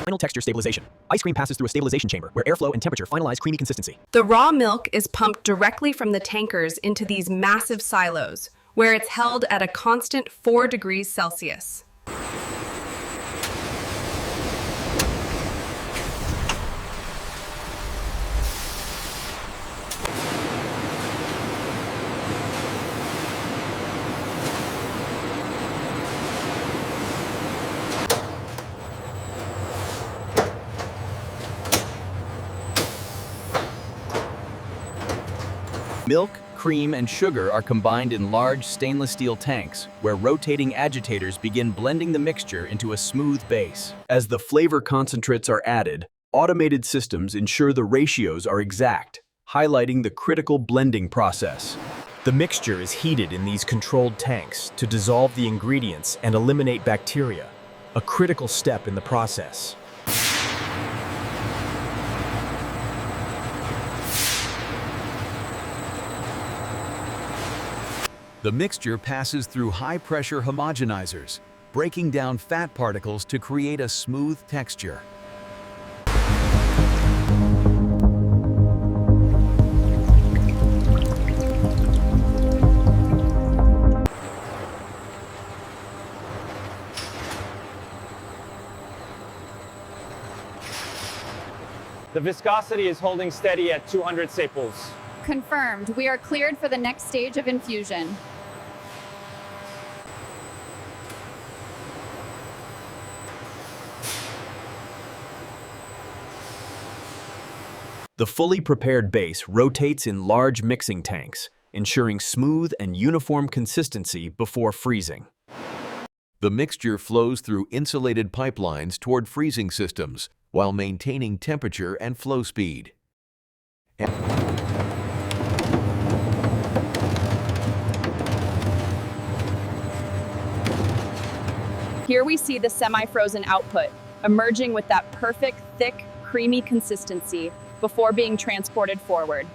Final texture stabilization. Ice cream passes through a stabilization chamber where airflow and temperature finalize creamy consistency. The raw milk is pumped directly from the tankers into these massive silos, where it's held at a constant 4 degrees Celsius. Milk, cream, and sugar are combined in large stainless steel tanks, where rotating agitators begin blending the mixture into a smooth base. As the flavor concentrates are added, automated systems ensure the ratios are exact, highlighting the critical blending process. The mixture is heated in these controlled tanks to dissolve the ingredients and eliminate bacteria, a critical step in the process. The mixture passes through high-pressure homogenizers, breaking down fat particles to create a smooth texture. The viscosity is holding steady at 200 sepals. Confirmed. We are cleared for the next stage of infusion. The fully prepared base rotates in large mixing tanks, ensuring smooth and uniform consistency before freezing. The mixture flows through insulated pipelines toward freezing systems while maintaining temperature and flow speed. Here we see the semi-frozen output, emerging with that perfect, thick, creamy consistency before being transported forward.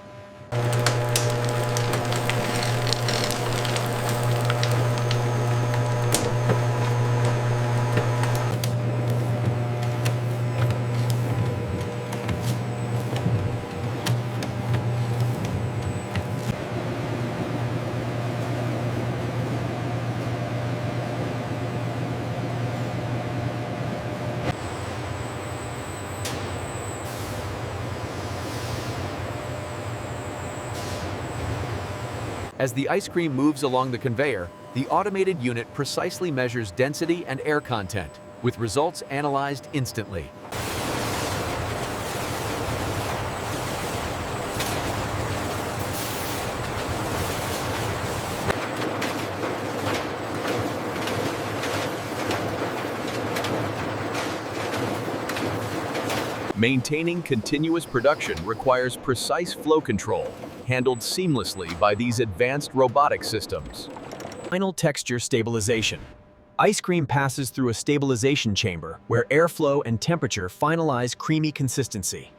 As the ice cream moves along the conveyor, the automated unit precisely measures density and air content, with results analyzed instantly. Maintaining continuous production requires precise flow control, handled seamlessly by these advanced robotic systems. Final texture stabilization. Ice cream passes through a stabilization chamber where airflow and temperature finalize creamy consistency.